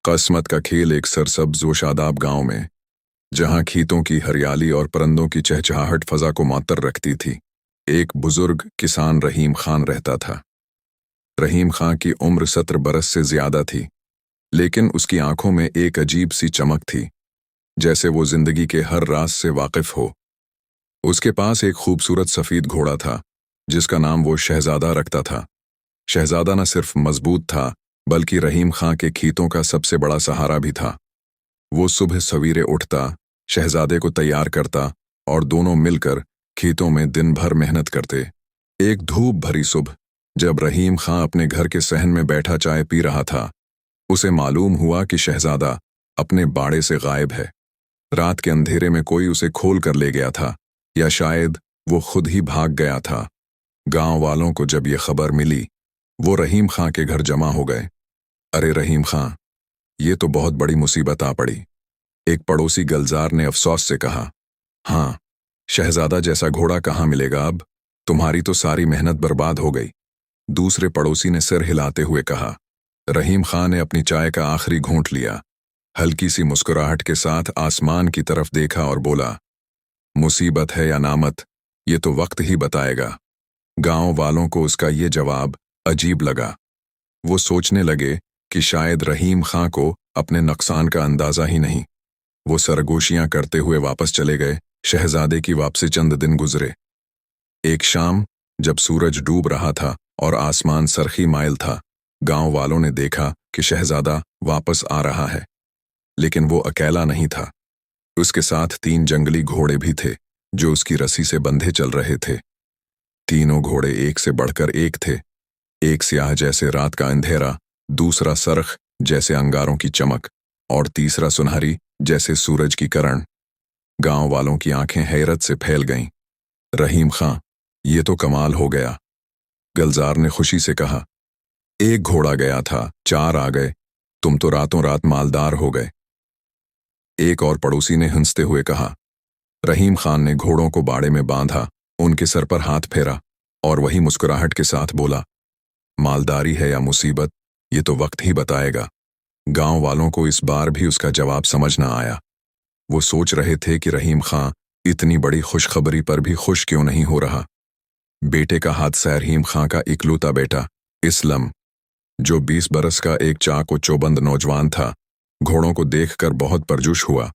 कस्मत का खेल एक सरसब्ज व शादाब गांव में, जहां खीतों की हरियाली और परिंदों की चहचहाहट फजा को मातर रखती थी, एक बुजुर्ग किसान रहीम खान रहता था। रहीम खां की उम्र 17 बरस से ज्यादा थी, लेकिन उसकी आंखों में एक अजीब सी चमक थी, जैसे वो जिंदगी के हर राज से वाकिफ हो। उसके पास एक खूबसूरत सफेद घोड़ा था, जिसका नाम वो शहजादा रखता था। शहजादा न सिर्फ मजबूत था, बल्कि रहीम खां के खीतों का सबसे बड़ा सहारा भी था। वो सुबह सवेरे उठता, शहजादे को तैयार करता और दोनों मिलकर खीतों में दिन भर मेहनत करते। एक धूप भरी सुबह, जब रहीम खां अपने घर के सहन में बैठा चाय पी रहा था, उसे मालूम हुआ कि शहजादा अपने बाड़े से गायब है। रात के अंधेरे में कोई उसे खोल कर ले गया था, या शायद वो खुद ही भाग गया था। गांव वालों को जब ये खबर मिली, वो रहीम खां के घर जमा हो गए। अरे रहीम खां, ये तो बहुत बड़ी मुसीबत आ पड़ी, एक पड़ोसी गलजार ने अफसोस से कहा। हाँ, शहजादा जैसा घोड़ा कहाँ मिलेगा अब? तुम्हारी तो सारी मेहनत बर्बाद हो गई। दूसरे पड़ोसी ने सिर हिलाते हुए कहा। रहीम खां ने अपनी चाय का आखिरी घूंट लिया, हल्की सी मुस्कुराहट के साथ आसमान की तरफ देखा और बोला, मुसीबत है या नामत, ये तो वक्त ही बताएगा। गांव वालों को उसका ये जवाब अजीब लगा। वो सोचने लगे कि शायद रहीम खां को अपने नुकसान का अंदाजा ही नहीं। वो सरगोशियां करते हुए वापस चले गए। शहजादे की वापसी चंद दिन गुजरे। एक शाम, जब सूरज डूब रहा था और आसमान सरखी माइल था, गांव वालों ने देखा कि शहजादा वापस आ रहा है। लेकिन वो अकेला नहीं था। उसके साथ 3 जंगली घोड़े भी थे, जो उसकी रस्सी से बंधे चल रहे थे। तीनों घोड़े एक से बढ़कर एक थे। एक स्याह जैसे रात का अंधेरा, दूसरा सरख जैसे अंगारों की चमक, और तीसरा सुनहरी जैसे सूरज की किरण। गांव वालों की आंखें हैरत से फैल गईं। रहीम खां, ये तो कमाल हो गया, गलजार ने खुशी से कहा। एक घोड़ा गया था, 4 आ गए, तुम तो रातों रात मालदार हो गए। एक और पड़ोसी ने हंसते हुए कहा। रहीम खान ने घोड़ों को बाड़े में बांधा, उनके सर पर हाथ फेरा और वही मुस्कुराहट के साथ बोला, मालदारी है या मुसीबत, ये तो वक्त ही बताएगा। गांव वालों को इस बार भी उसका जवाब समझ न आया। वो सोच रहे थे कि रहीम खां इतनी बड़ी खुशखबरी पर भी खुश क्यों नहीं हो रहा। बेटे का हादसा। रहीम खां का इकलौता बेटा इस्लम, जो 20 बरस का एक चाक व चौबंद नौजवान था, घोड़ों को देखकर बहुत परजुश हुआ।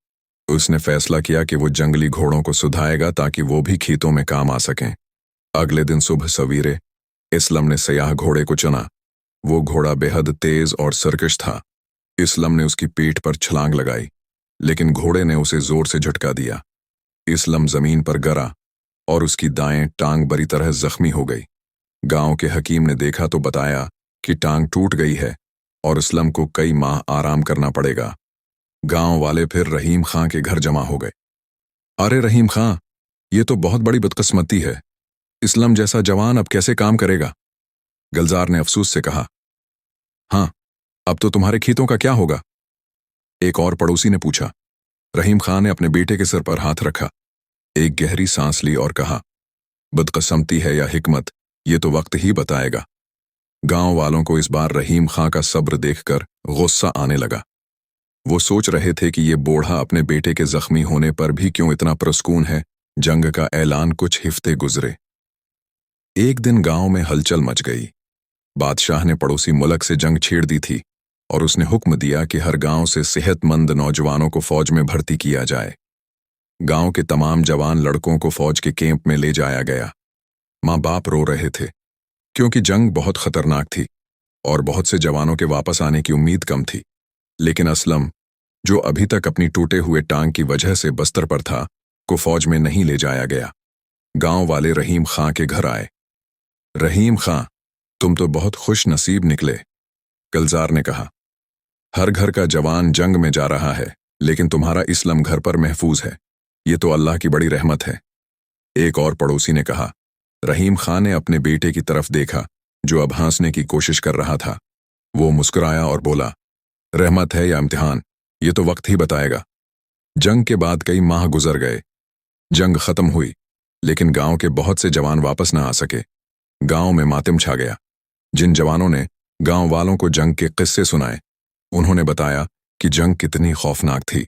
उसने फैसला किया कि वो जंगली घोड़ों को सुधाएगा ताकि वो भी खीतों में काम आ सकें। अगले दिन सुबह सवेरे इस्लम ने सयाह घोड़े को चुना। वो घोड़ा बेहद तेज और सरकश था। इस्लम ने उसकी पीठ पर छलांग लगाई, लेकिन घोड़े ने उसे जोर से झटका दिया। इस्लम जमीन पर गिरा और उसकी दाएं टांग बुरी तरह जख्मी हो गई। गांव के हकीम ने देखा तो बताया कि टांग टूट गई है और इस्लम को कई माह आराम करना पड़ेगा। गांव वाले फिर रहीम खां के घर जमा हो गए। अरे रहीम खां, ये तो बहुत बड़ी बदकिस्मती है, इस्लम जैसा जवान अब कैसे काम करेगा? गलजार ने अफसोस से कहा। हाँ, अब तो तुम्हारे खीतों का क्या होगा? एक और पड़ोसी ने पूछा। रहीम खां ने अपने बेटे के सिर पर हाथ रखा, एक गहरी सांस ली और कहा, बदकिस्मती है या हिकमत, ये तो वक्त ही बताएगा। गांव वालों को इस बार रहीम खां का सब्र देखकर गुस्सा आने लगा। वो सोच रहे थे कि ये बूढ़ा अपने बेटे के जख्मी होने पर भी क्यों इतना पुरस्कून है। जंग का ऐलान कुछ हफ्ते गुजरे। एक दिन गांव में हलचल मच गई। बादशाह ने पड़ोसी मुल्क से जंग छेड़ दी थी और उसने हुक्म दिया कि हर गांव से सेहतमंद नौजवानों को फौज में भर्ती किया जाए। गांव के तमाम जवान लड़कों को फौज के कैंप में ले जाया गया। माँ बाप रो रहे थे, क्योंकि जंग बहुत खतरनाक थी और बहुत से जवानों के वापस आने की उम्मीद कम थी। लेकिन असलम, जो अभी तक अपनी टूटे हुए टांग की वजह से बस्तर पर था, को फौज में नहीं ले जाया गया। गांव वाले रहीम खां के घर आए। रहीम खां, तुम तो बहुत खुश नसीब निकले, गलजार ने कहा। हर घर का जवान जंग में जा रहा है, लेकिन तुम्हारा इस्लम घर पर महफूज है। ये तो अल्लाह की बड़ी रहमत है। एक और पड़ोसी ने कहा। रहीम खां ने अपने बेटे की तरफ देखा, जो अब हंसने की कोशिश कर रहा था। वो मुस्कुराया और बोला, रहमत है या इम्तिहान, ये तो वक्त ही बताएगा। जंग के बाद कई माह गुजर गए। जंग खत्म हुई, लेकिन गांव के बहुत से जवान वापस न आ सके। गांव में मातम छा गया। जिन जवानों ने गांव वालों को जंग के किस्से सुनाए, उन्होंने बताया कि जंग कितनी खौफनाक थी।